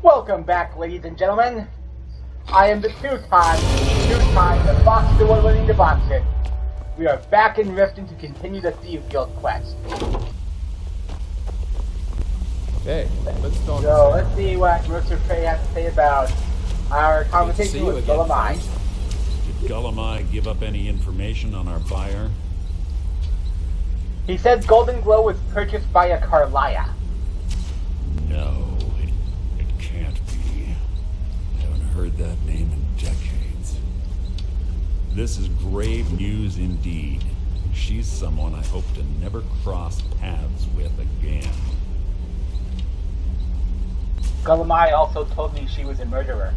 Welcome back, ladies and gentlemen. I am the two-time, the Fox Award-winning Devonson. We are back in Riften to continue the Thieves Guild quest. Hey, let's talk. So let's see what Mercer Frey has to say about our conversation with Karliah. Did Karliah give up any information on our buyer? He said Golden Glow was purchased by a Karliah. No, it can't be. I haven't heard that name in decades. This is grave news indeed. She's someone I hope to never cross paths with again. Karliah also told me she was a murderer.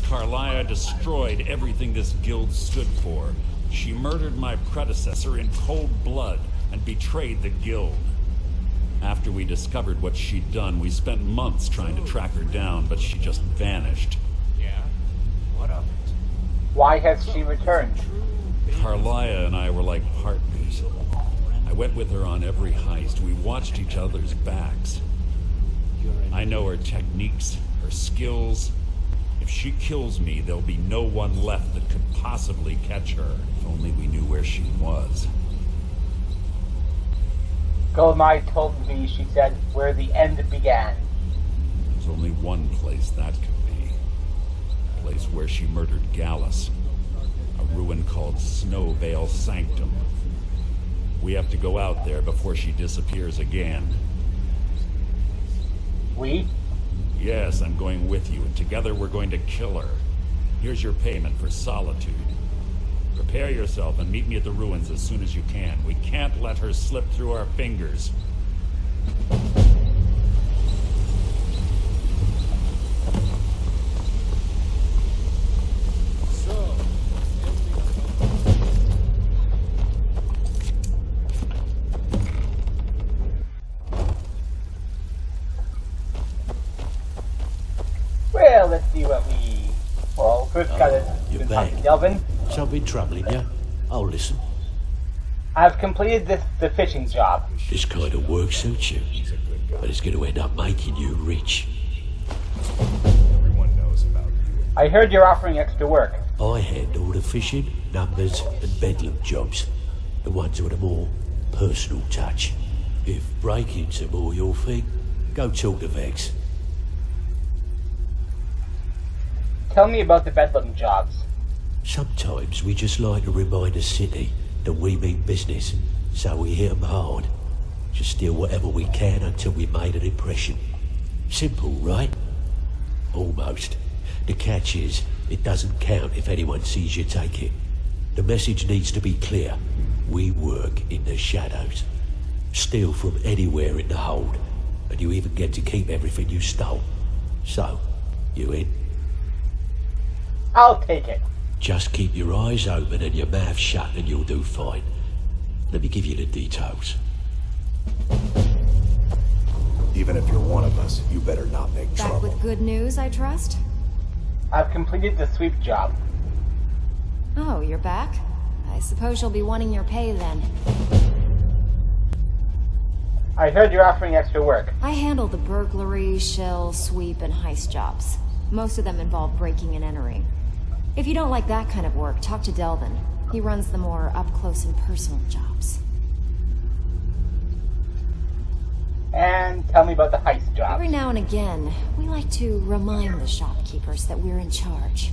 Karliah destroyed everything this guild stood for. She murdered my predecessor in cold blood and betrayed the guild. After we discovered what she'd done, we spent months trying to track her down, but she just vanished. Yeah? What of it? Why has she returned? Karliah and I were like partners. I went with her on every heist. We watched each other's backs. I know her techniques, her skills. If she kills me, there'll be no one left that could possibly catch her. If only we knew where she was. Karliah told me, she said, where the end began. There's only one place that could be. A place where she murdered Gallus. A ruin called Snowvale Sanctum. We have to go out there before she disappears again. We? Yes, I'm going with you, and together we're going to kill her. Here's your payment for solitude. Prepare yourself and meet me at the ruins as soon as you can. We can't let her slip through our fingers. Well, let's see what we... Well, first gotta you're talk to back. Delvin. Something troubling you? I'll listen. I've completed the fishing job. This kind of work suits you, but it's going to end up making you rich. Everyone knows about you. I heard you're offering extra work. I handle the fishing, numbers, and bedlam jobs. The ones with a more personal touch. If breaking's more your thing, go talk to Vex. Tell me about the bedlam jobs. Sometimes we just like to remind the city that we mean business, so we hit 'em hard. Just steal whatever we can until we made an impression. Simple, right? Almost. The catch is, it doesn't count if anyone sees you take it. The message needs to be clear. We work in the shadows. Steal from anywhere in the hold, and you even get to keep everything you stole. So, you in? I'll take it. Just keep your eyes open and your mouth shut and you'll do fine. Let me give you the details. Even if you're one of us, you better not make Back trouble. with good news, I trust? I've completed the sweep job. Oh, you're back? I suppose you'll be wanting your pay then. I heard you're offering extra work. I handle the burglary, shell, sweep, and heist jobs. Most of them involve breaking and entering. If you don't like that kind of work, talk to Delvin. He runs the more up-close and personal jobs. And tell me about the heist job. Every now and again, we like to remind the shopkeepers that we're in charge.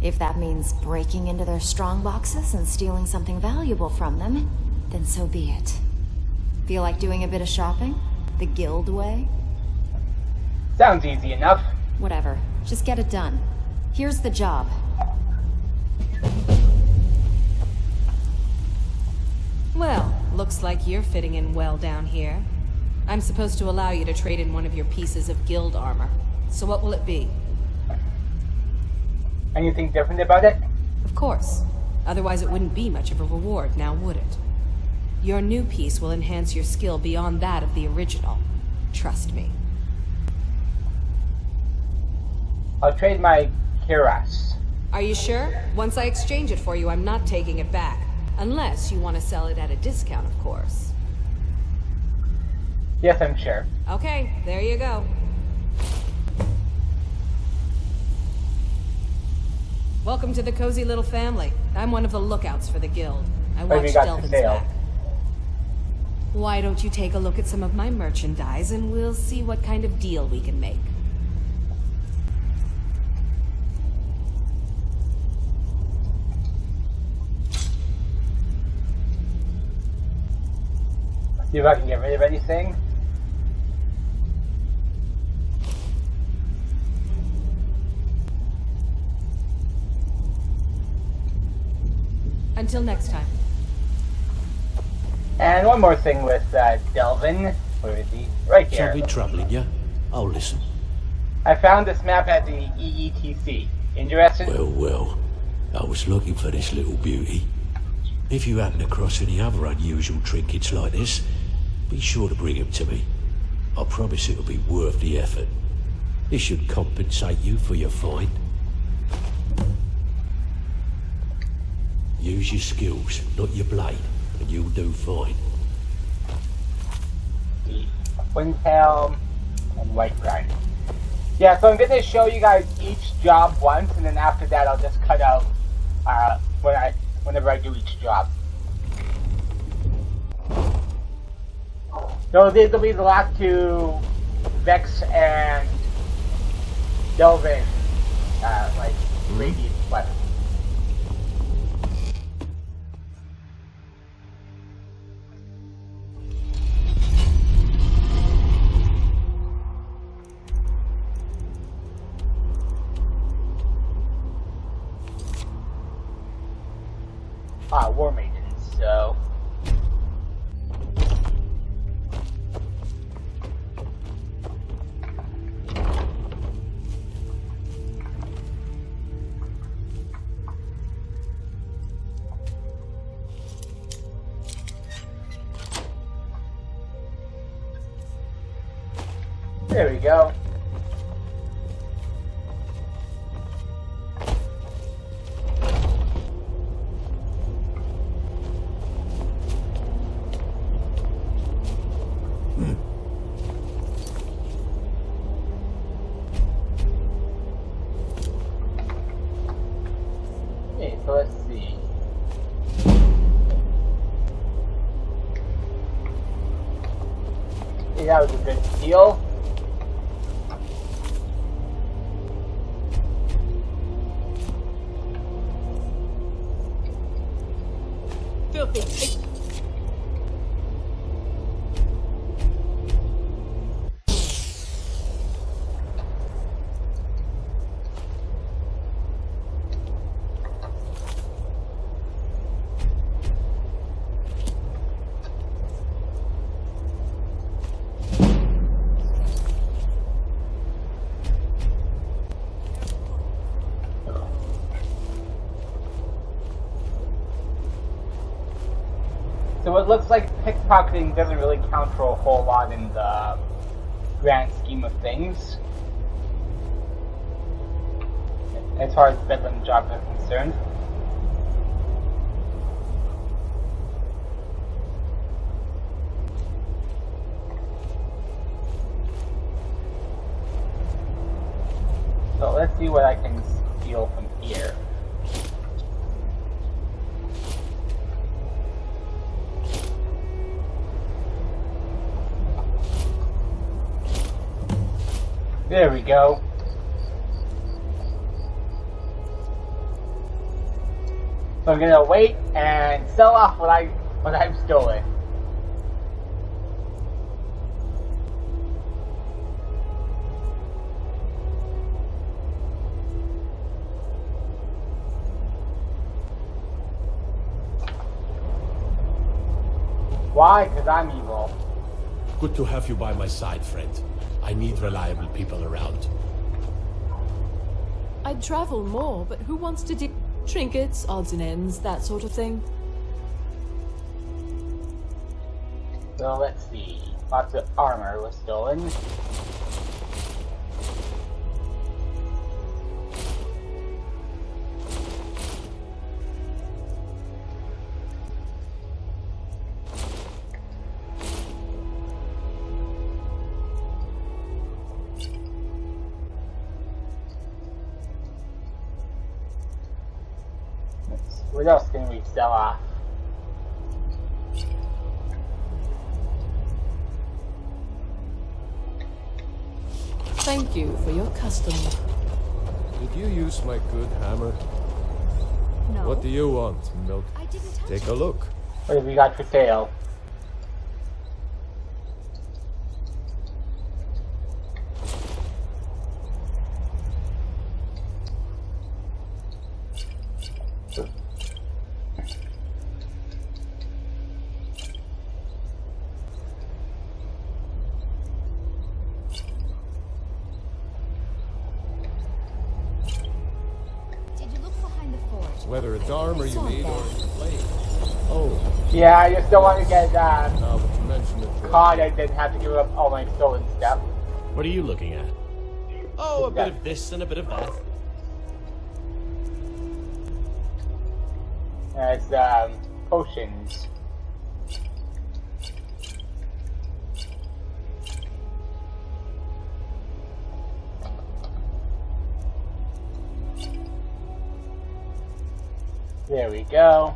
If that means breaking into their strong boxes and stealing something valuable from them, then so be it. Feel like doing a bit of shopping? The guild way? Sounds easy enough. Whatever. Just get it done. Here's the job. Well, looks like you're fitting in well down here. I'm supposed to allow you to trade in one of your pieces of guild armor. So what will it be? Anything different about it? Of course. Otherwise it wouldn't be much of a reward, now would it? Your new piece will enhance your skill beyond that of the original. Trust me. I'll trade my Kiras. Are you sure? Once I exchange it for you, I'm not taking it back. Unless you want to sell it at a discount, of course. Yes, I'm sure. Okay, there you go. Welcome to the cozy little family. I'm one of the lookouts for the guild. I What have watch you got for Delvin's sale? back. Why don't you take a look at some of my merchandise and we'll see what kind of deal we can make. See if I can get rid of anything. Until next time. And one more thing with Delvin. Where is he? Right here. Something troubling you? I'll listen. I found this map at the EETC. Interested? Well, I was looking for this little beauty. If you happen across any other unusual trinkets like this, be sure to bring them to me. I promise it'll be worth the effort. This should compensate you for your find. Use your skills, not your blade, and you'll do fine. Wind helm and white grind. Yeah, so I'm going to show you guys each job once, and then after that I'll just cut out whenever I do each job. So these will be the last two Vex and Delvin, radiant weapons. War Maidens, so... There we go. Okay, so let's see. Okay, that was a good deal. Filthy. So it looks like pickpocketing doesn't really count for a whole lot in the grand scheme of things, as far as bedlam jobs are concerned. So let's see what I can steal from here. There we go. So I'm gonna wait and sell off what I've stolen. Why? Because I'm evil. Good to have you by my side, friend. I need reliable people around. I'd travel more, but who wants to do trinkets, odds and ends, that sort of thing? So let's see. Lots of armor was stolen. What else can we sell off? Thank you for your custom. Did you use my good hammer? No. What do you want, Milk? I didn't touch Take it. a look. What have we got for sale? Did you look behind the forge? Whether it's armor you Saw need or that. it's blade. Oh, Yeah, I just don't want to get now that you mention it. caught and then have to give up all my stolen stuff. What are you looking at? Oh, a bit of this and a bit of that. It's potions. There we go.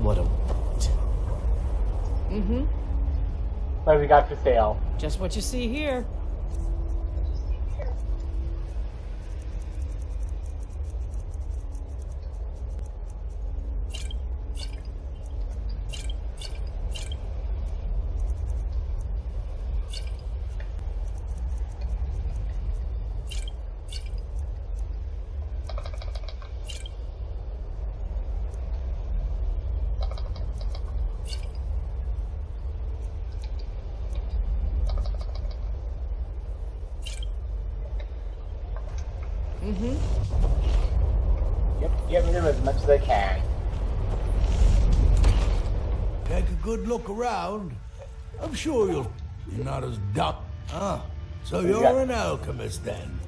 What a... Mm-hmm. What have we got for sale? Just what you see here. Yep, get rid of as much as I can. Take a good look around. I'm sure you're not as dumb. Ah, so you're Yeah. an alchemist then?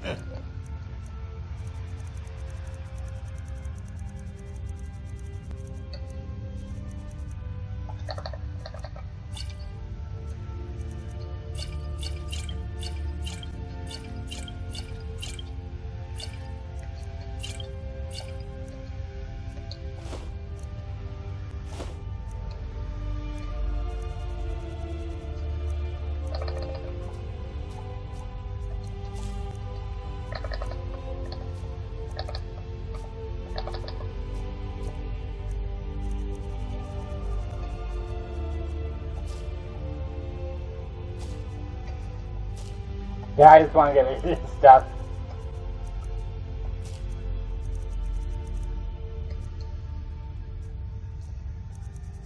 Yeah, I just want to get rid of this stuff.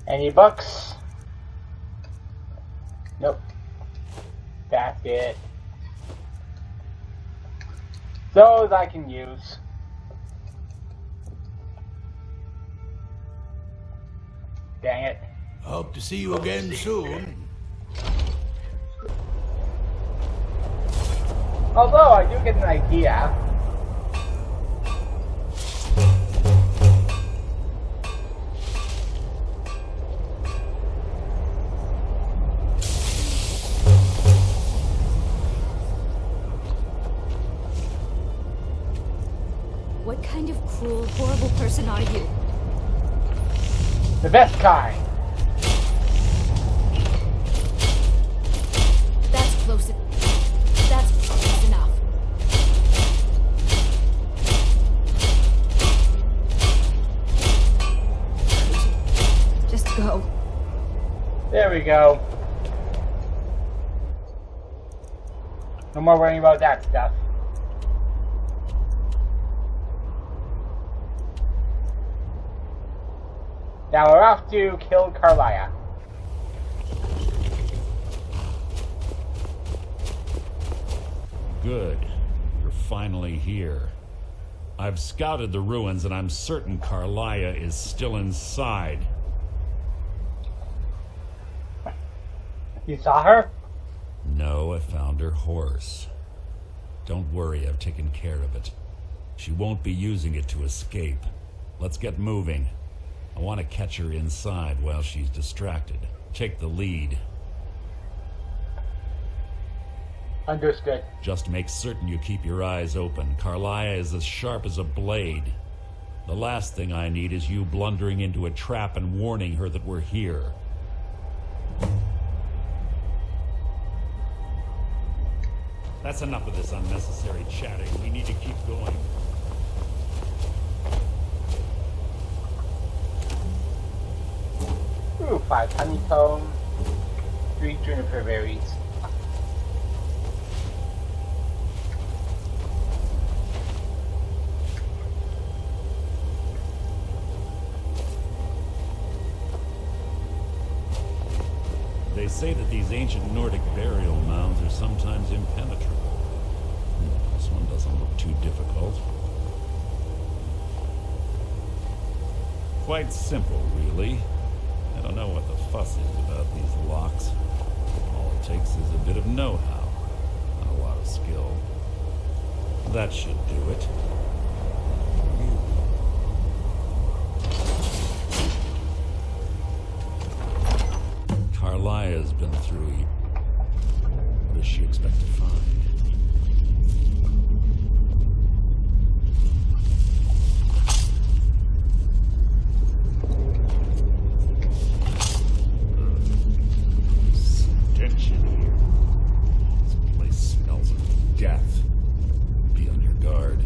Any books? Nope. That's it. Those I can use. Dang it. Hope to see you again soon. Although I do get an idea. What kind of cruel, horrible person are you? The best kind. That's close. That's close enough. Just go. There we go. No more worrying about that stuff. Now we're off to kill Karliah. Good. You're finally here. I've scouted the ruins and I'm certain Karliah is still inside. You saw her? No, I found her horse. Don't worry, I've taken care of it. She won't be using it to escape. Let's get moving. I want to catch her inside while she's distracted. Take the lead. Understood. Just make certain you keep your eyes open. Karliah is as sharp as a blade. The last thing I need is you blundering into a trap and warning her that we're here. That's enough of this unnecessary chatting. We need to keep going. Ooh, 5 honeycomb, 3 juniper berries. They say that these ancient Nordic burial mounds are sometimes impenetrable. This one doesn't look too difficult. Quite simple, really. I don't know what the fuss is about these locks. All it takes is a bit of know-how and a lot of skill. That should do it. Karliah's been through here. What does she expect to find? Stench in here. This place smells of death. Be on your guard.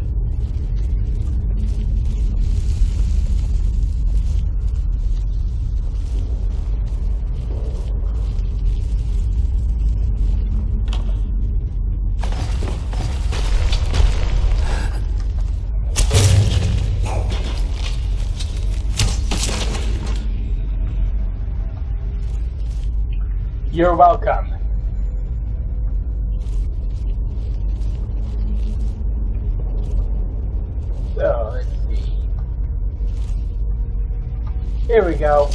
You're welcome. So, let's see. Here we go.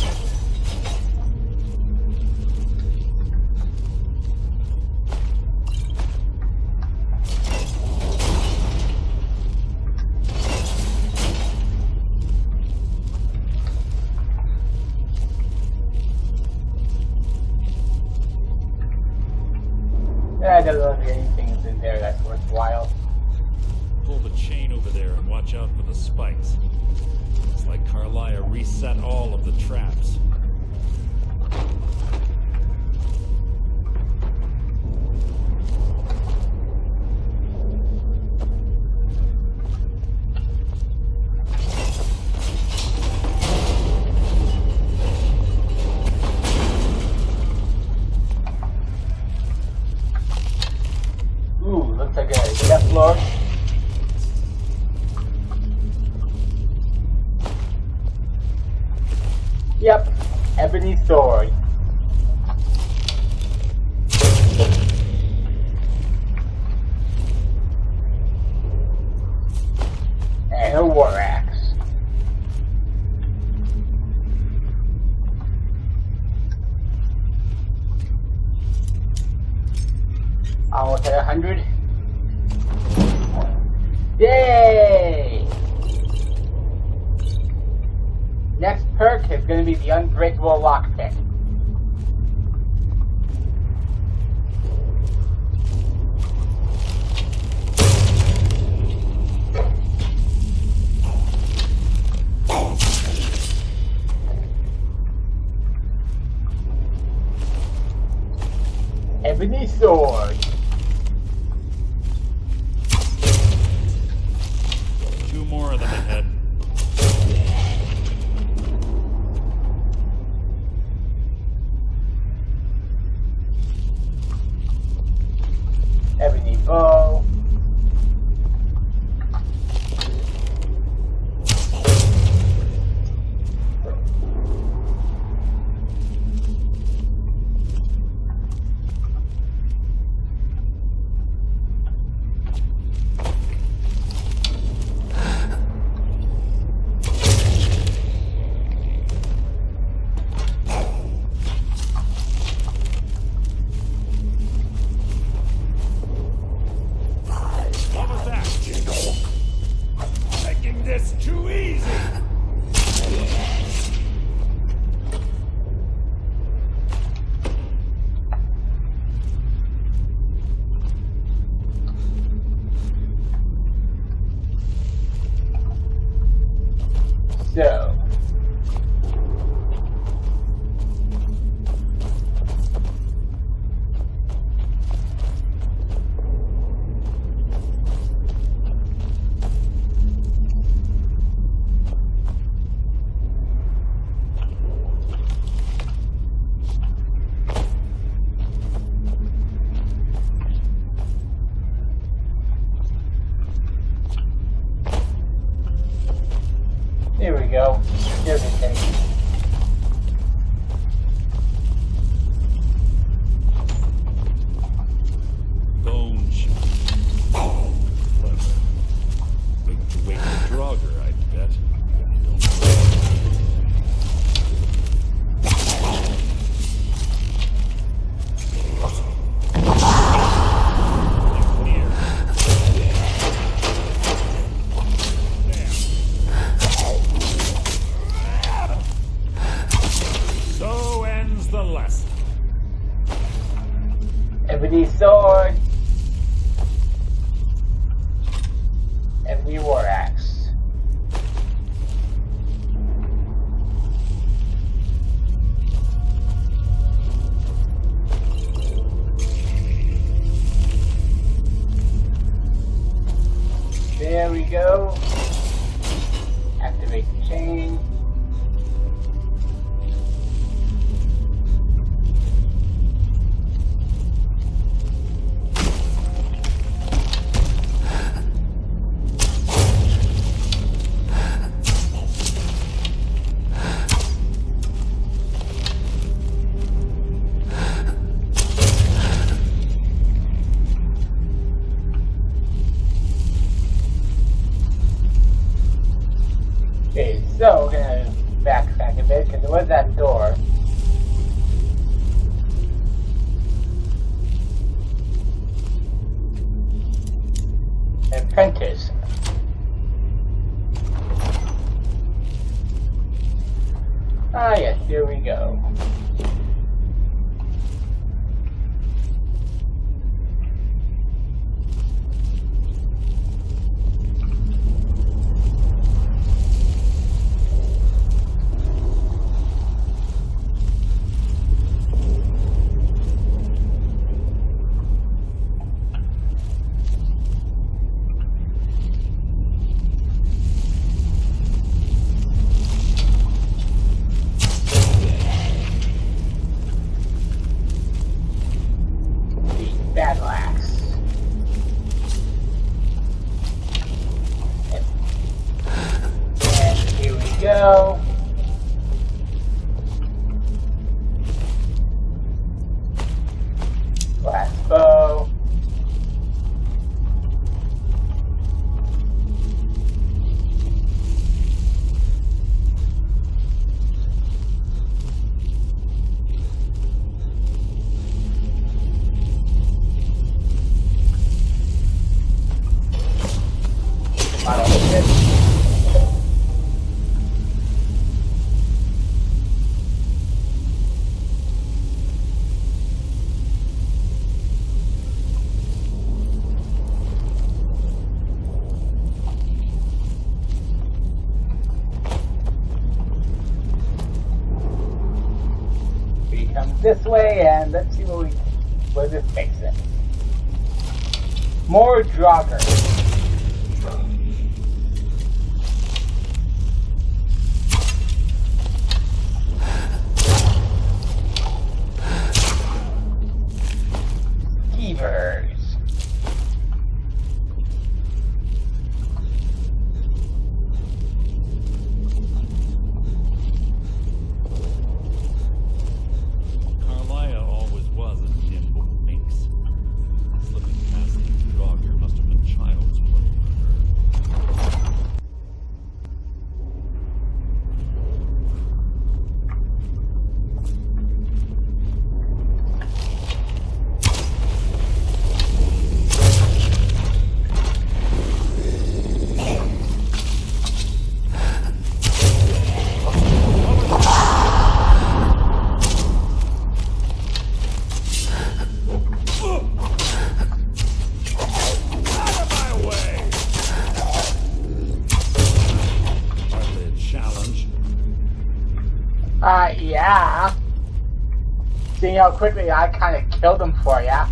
I don't know if anything is in there that's worthwhile. Pull the chain over there and watch out for the spikes. It's like Karliah reset all of the traps. Looks like a left floor. Yep, ebony sword. And a war axe. Almost at 100. Yay! Next perk is going to be the Unbreakable Lockpick. Ebony sword. Two more of them ahead. Ebony bow. Ebony sword. Ebony war axe. There we go. Activate the chain. Okay, so we're gonna backtrack a bit because there was that door. Apprentice. Ah, yes, here we go. Battle axe. And here we go. Glass bow. We come this way and let's see where this takes us. More Draugr. Thieves. Karliah always was a nimble minx. Slipping past these Draugr must have been child's play for her. Yeah. Seeing how quickly I kind of killed him for ya.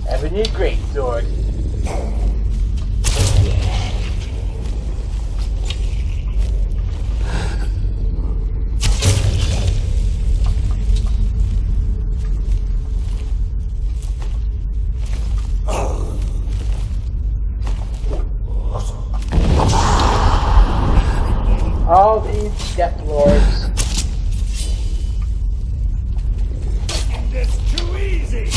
Ebony greatsword. All these Death Lords. It's too easy!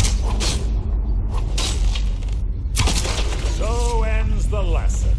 So ends the lesson.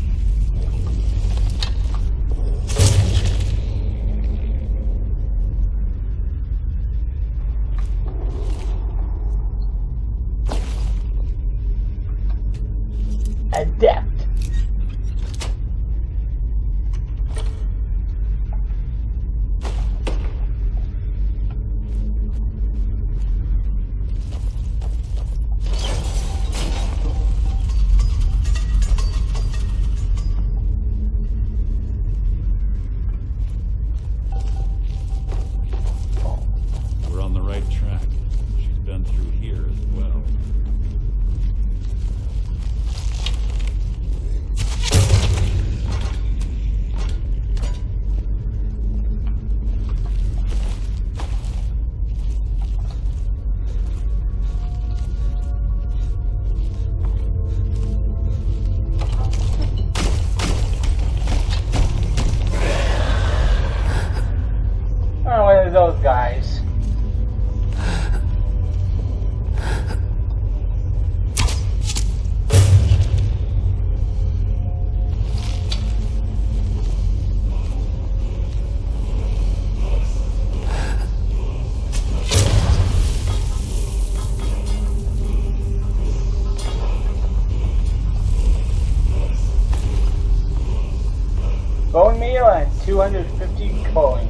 meal and 250 coins.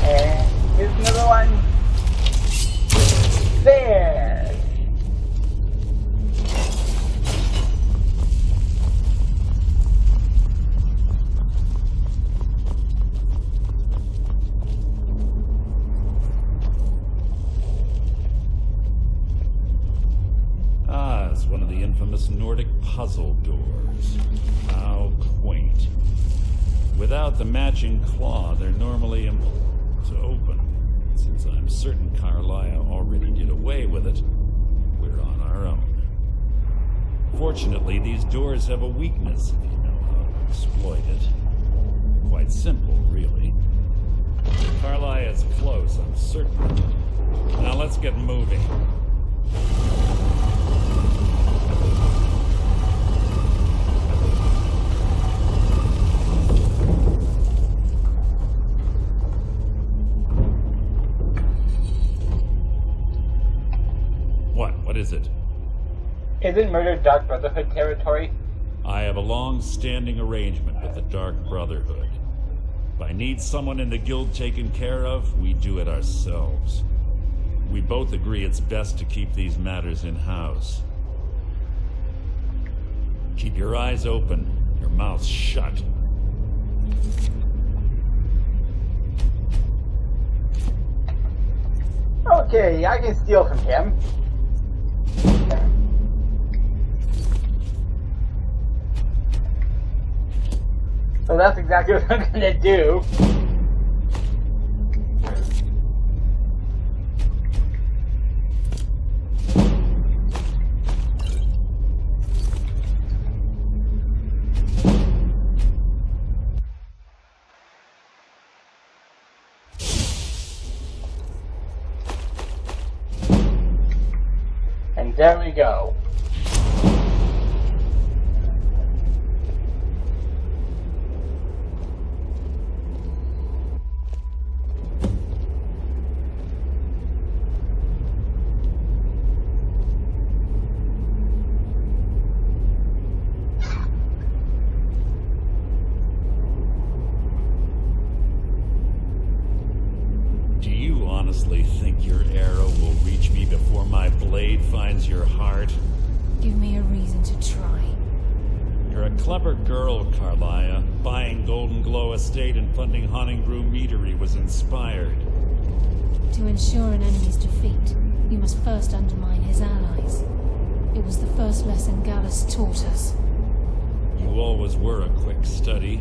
And here's another one. There. It's one of the infamous Nordic puzzle doors. How quaint. Without the matching claw, they're normally impossible to open. Since I'm certain Karliah already did away with it, we're on our own. Fortunately, these doors have a weakness if you know how to exploit it. Quite simple, really. Karliah is close, I'm certain. Now let's get moving. What is it? Isn't murder Dark Brotherhood territory? I have a long-standing arrangement with the Dark Brotherhood. If I need someone in the guild taken care of, we do it ourselves. We both agree it's best to keep these matters in-house. Keep your eyes open, your mouth shut. Okay, I can steal from him. So that's exactly what I'm gonna do. And there we go. Think your arrow will reach me before my blade finds your heart? Give me a reason to try. You're a clever girl, Karliah. Buying Golden Glow Estate and funding Honningbrew Meadery was inspired. To ensure an enemy's defeat, you must first undermine his allies. It was the first lesson Gallus taught us. You always were a quick study.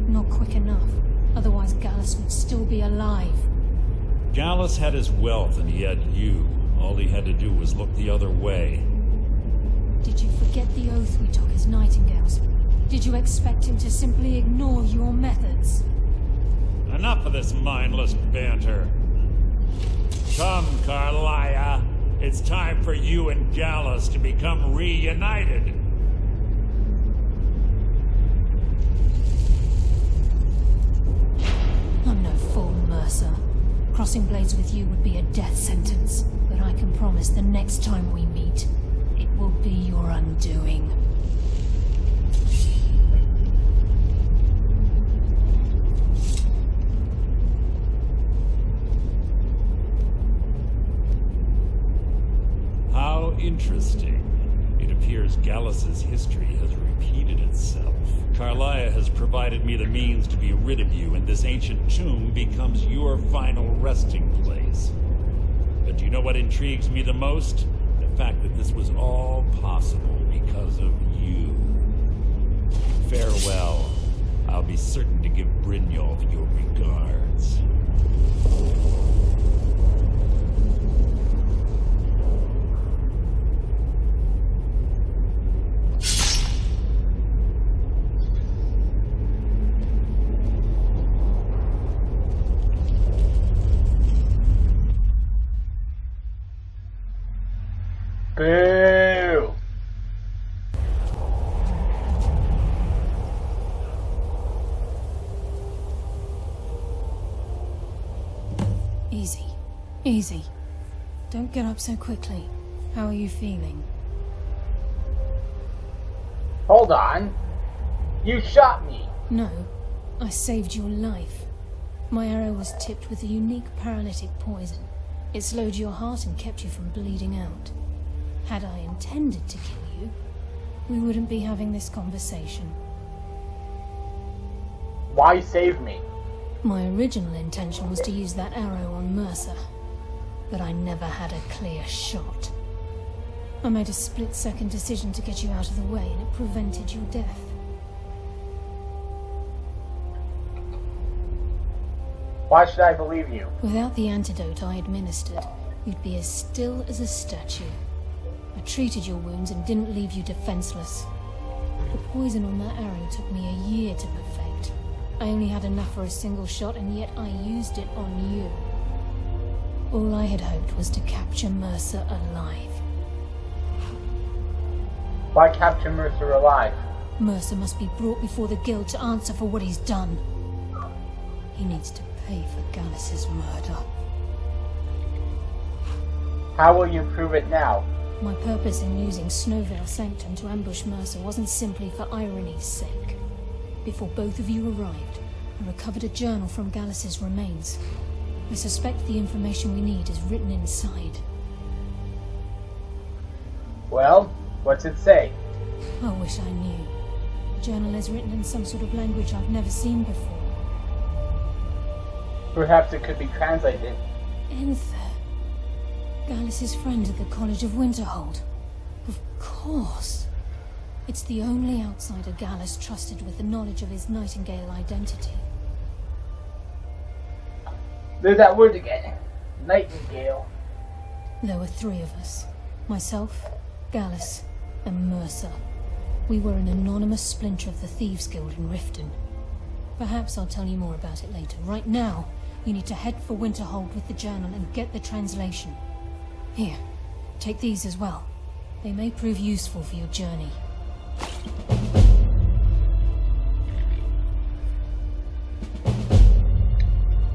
Not quick enough. Otherwise Gallus would still be alive. Gallus had his wealth and he had you. All he had to do was look the other way. Did you forget the oath we took as Nightingales? Did you expect him to simply ignore your methods? Enough of this mindless banter. Come, Karliah. It's time for you and Gallus to become reunited. I'm no fool, Mercer. Crossing blades with you would be a death sentence, but I can promise the next time we meet, it will be your undoing. How interesting. It appears Gallus's history has repeated itself. Karliah has provided me the means to be rid of you, and this ancient tomb becomes your final resting place. But do you know what intrigues me the most? The fact that this was all possible because of you. Farewell. I'll be certain to give Brynjolf your regards. Boo! Easy. Easy. Don't get up so quickly. How are you feeling? Hold on. You shot me. No. I saved your life. My arrow was tipped with a unique paralytic poison. It slowed your heart and kept you from bleeding out. Had I intended to kill you, we wouldn't be having this conversation. Why save me? My original intention was to use that arrow on Mercer, but I never had a clear shot. I made a split-second decision to get you out of the way, and it prevented your death. Why should I believe you? Without the antidote I administered, you'd be as still as a statue. I treated your wounds and didn't leave you defenseless. The poison on that arrow took me a year to perfect. I only had enough for a single shot, and yet I used it on you. All I had hoped was to capture Mercer alive. Why capture Mercer alive? Mercer must be brought before the guild to answer for what he's done. He needs to pay for Gallus's murder. How will you prove it now? My purpose in using Snowvale Sanctum to ambush Mercer wasn't simply for irony's sake. Before both of you arrived, I recovered a journal from Gallus's remains. I suspect the information we need is written inside. Well, what's it say? I wish I knew. The journal is written in some sort of language I've never seen before. Perhaps it could be translated. Enther. Gallus's friend at the College of Winterhold. Of course. It's the only outsider Gallus trusted with the knowledge of his Nightingale identity. There's that word again. Nightingale. There were three of us. Myself, Gallus, and Mercer. We were an anonymous splinter of the Thieves Guild in Riften. Perhaps I'll tell you more about it later. Right now, you need to head for Winterhold with the journal and get the translation. Here, take these as well. They may prove useful for your journey.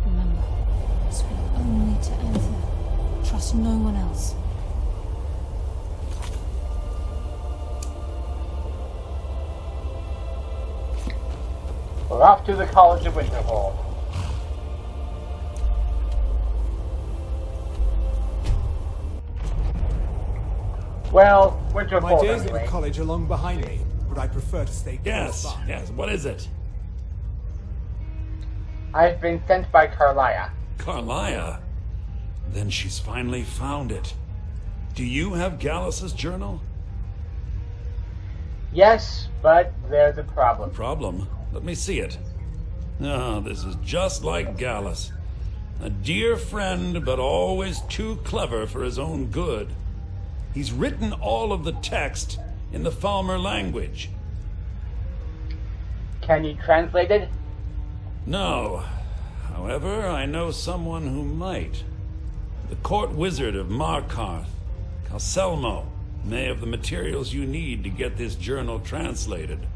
Remember, speak only to Enther. Trust no one else. We're off to the College of Winterhold. Well, Winterhold My days anyway. at the college are long behind me, but I prefer to stay close by. Yes, what is it? I've been sent by Karliah. Karliah? Then she's finally found it. Do you have Gallus's journal? Yes, but there's a problem. Problem? Let me see it. Ah, this is just like Gallus. A dear friend, but always too clever for his own good. He's written all of the text in the Falmer language. Can you translate it? No. However, I know someone who might. The court wizard of Markarth, Calselmo, may have the materials you need to get this journal translated.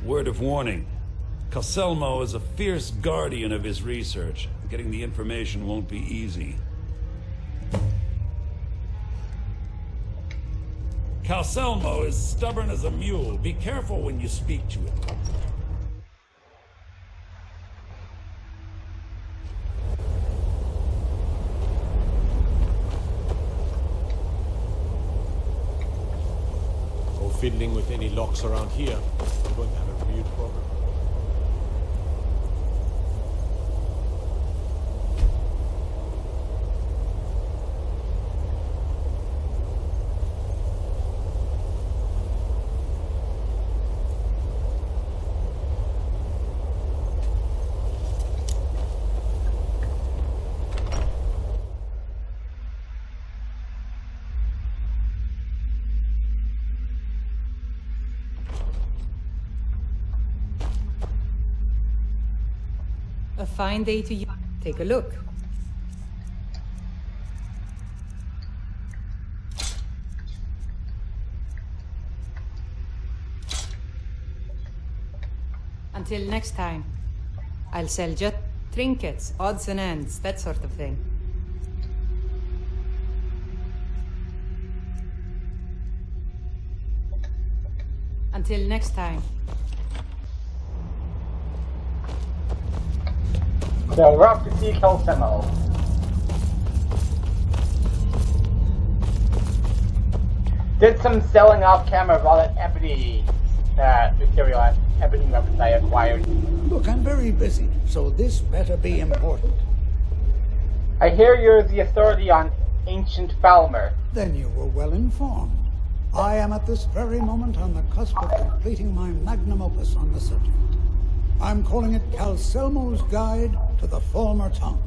Word of warning. Calselmo is a fierce guardian of his research. Getting the information won't be easy. Calselmo is stubborn as a mule. Be careful when you speak to him. Go fiddling with any locks around here. We're going to have a huge problem. A fine day to you. Take a look. Until next time, I'll sell just trinkets, odds and ends, that sort of thing. Until next time. So we're off to see Kelsemo. Did some selling off camera of all that ebony material, ebony weapons I acquired. Look, I'm very busy, so this better be important. I hear you're the authority on ancient Falmer. Then you were well informed. I am at this very moment on the cusp of completing my magnum opus on the subject. I'm calling it Calcelmo's Guide to the Falmer Tongue.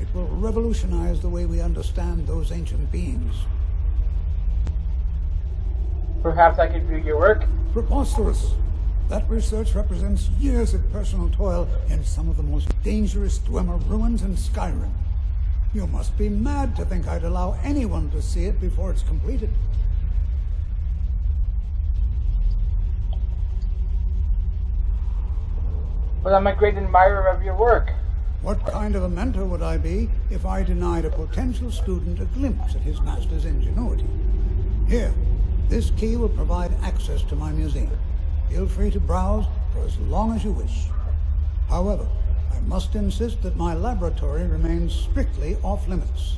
It will revolutionize the way we understand those ancient beings. Perhaps I could view your work? Preposterous. That research represents years of personal toil in some of the most dangerous Dwemer ruins in Skyrim. You must be mad to think I'd allow anyone to see it before it's completed. But I'm a great admirer of your work. What kind of a mentor would I be if I denied a potential student a glimpse at his master's ingenuity? Here, this key will provide access to my museum. Feel free to browse for as long as you wish. However, I must insist that my laboratory remains strictly off-limits.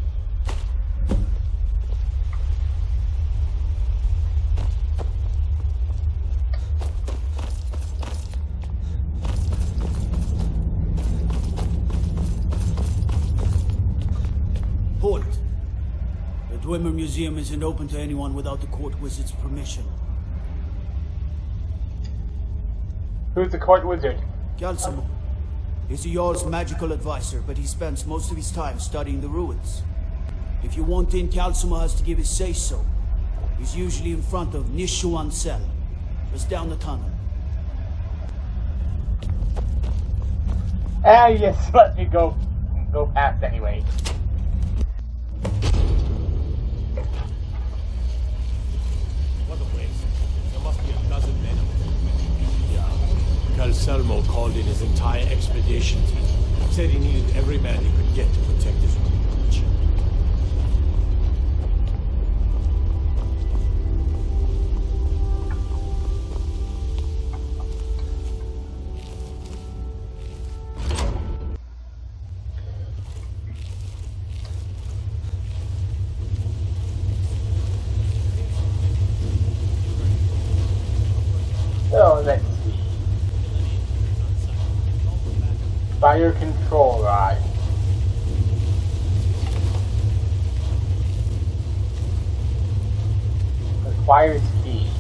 Hold it. The Dwemer Museum isn't open to anyone without the court wizard's permission. Who's the court wizard? Calcelmo. He's the Jarl's magical advisor, but he spends most of his time studying the ruins. If you want in, Calcelmo has to give his say-so. He's usually in front of Nishuan Cell, just down the tunnel. Yes, let me go past anyway. What a waste. There must be a dozen men. Yeah. Calcelmo called in his entire expedition team. Said he needed every man he could get to protect his research. So let's see. Fire control rod. Requires key.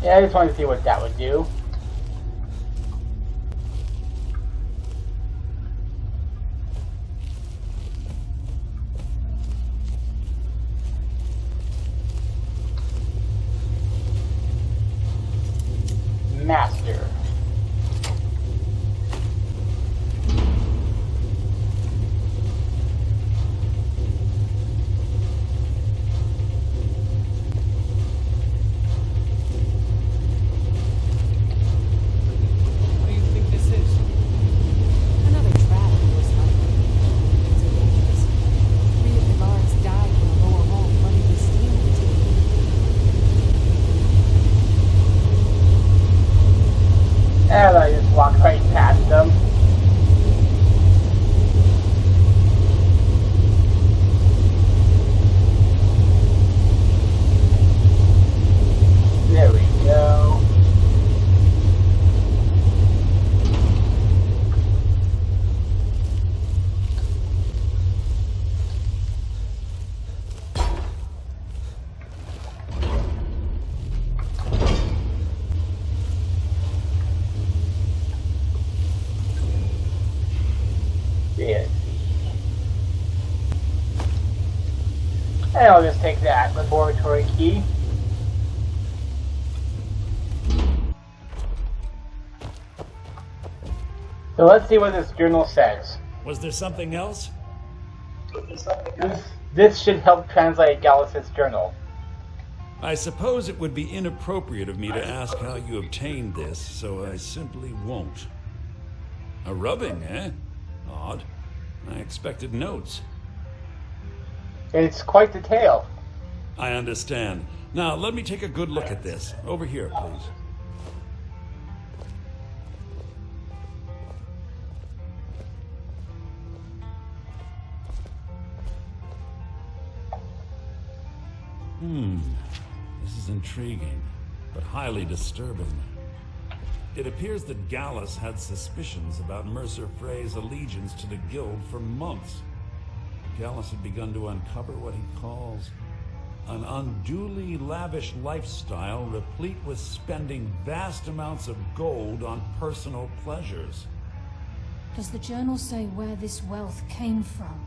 Yeah, I just wanted to see what that would do. Master. What do you think this is? Another trap, most likely. It's dangerous. 3 of the guards died in the lower hall flooding the steam container. And I just walked right past them. There we go. Yes. And I'll just take that laboratory key. So let's see what this journal says. Was there something else? This should help translate Gallus's journal. I suppose it would be inappropriate of me to ask how you obtained this, so I simply won't. A rubbing, eh? Odd. I expected notes. It's quite the tale. I understand. Now, let me take a good look at this. Over here, please. This is intriguing, but highly disturbing. It appears that Gallus had suspicions about Mercer Frey's allegiance to the Guild for months. Gallus had begun to uncover what he calls an unduly lavish lifestyle replete with spending vast amounts of gold on personal pleasures. Does the journal say where this wealth came from?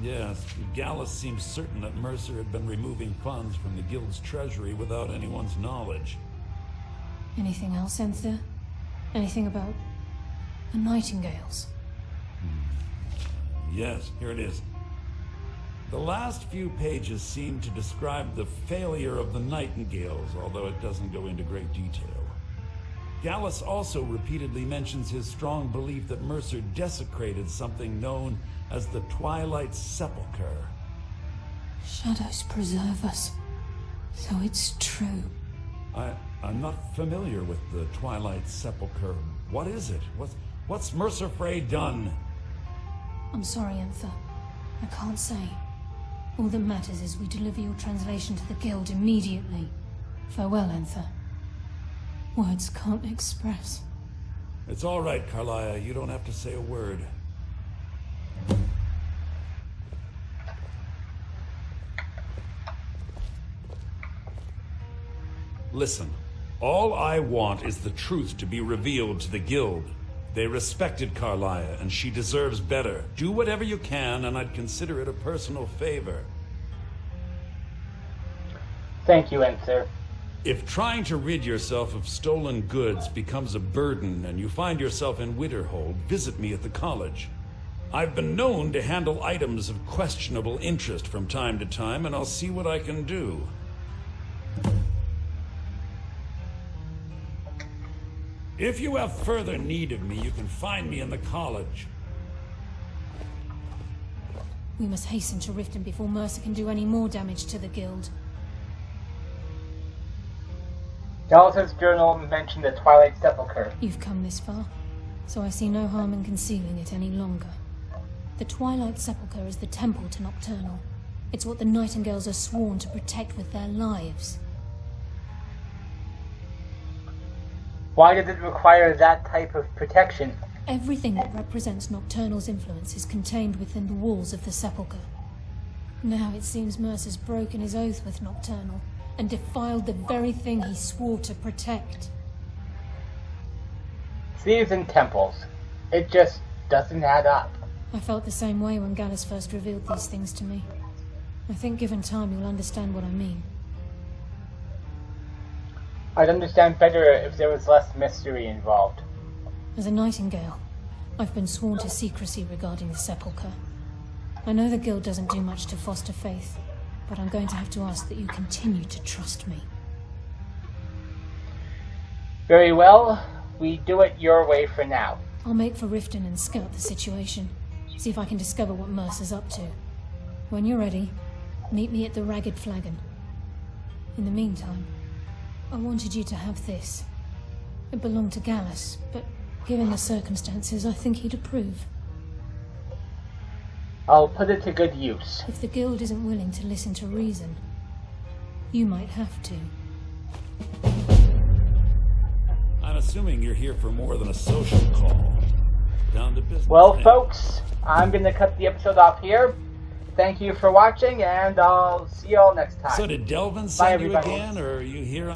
Yes, Gallus seems certain that Mercer had been removing funds from the Guild's treasury without anyone's knowledge. Anything else, Enther? Anything about the Nightingales? Yes, here it is. The last few pages seem to describe the failure of the Nightingales, although it doesn't go into great detail. Gallus also repeatedly mentions his strong belief that Mercer desecrated something known as the Twilight Sepulchre. Shadows preserve us. So it's true. I'm not familiar with the Twilight Sepulchre. What is it? What's Mercer Frey done? I'm sorry, Enther. I can't say. All that matters is we deliver your translation to the Guild immediately. Farewell, Enther. Words can't express. It's all right, Karliah. You don't have to say a word. Listen, all I want is the truth to be revealed to the Guild. They respected Karliah, and she deserves better. Do whatever you can, and I'd consider it a personal favor. Thank you, Enther. If trying to rid yourself of stolen goods becomes a burden and you find yourself in Winterhold, visit me at the college. I've been known to handle items of questionable interest from time to time, and I'll see what I can do. If you have further need of me, you can find me in the college. We must hasten to Riften before Mercer can do any more damage to the Guild. Gallus' journal mentioned the Twilight Sepulchre. You've come this far, so I see no harm in concealing it any longer. The Twilight Sepulchre is the temple to Nocturnal. It's what the Nightingales are sworn to protect with their lives. Why does it require that type of protection? Everything that represents Nocturnal's influence is contained within the walls of the Sepulchre. Now it seems Mercer's broken his oath with Nocturnal and defiled the very thing he swore to protect. Thieves and temples. It just doesn't add up. I felt the same way when Gallus first revealed these things to me. I think given time you'll understand what I mean. I'd understand better if there was less mystery involved. As a Nightingale, I've been sworn to secrecy regarding the Sepulchre. I know the Guild doesn't do much to foster faith, but I'm going to have to ask that you continue to trust me. Very well. We do it your way for now. I'll make for Riften and scout the situation. See if I can discover what Mercer's up to. When you're ready, meet me at the Ragged Flagon. In the meantime, I wanted you to have this. It belonged to Gallus, but given the circumstances, I think he'd approve. I'll put it to good use. If the Guild isn't willing to listen to reason, you might have to. I'm assuming you're here for more than a social call. Down to business. Well, folks, I'm going to cut the episode off here. Thank you for watching, and I'll see you all next time. So did Delvin Bye, send you everybody. again, or are you here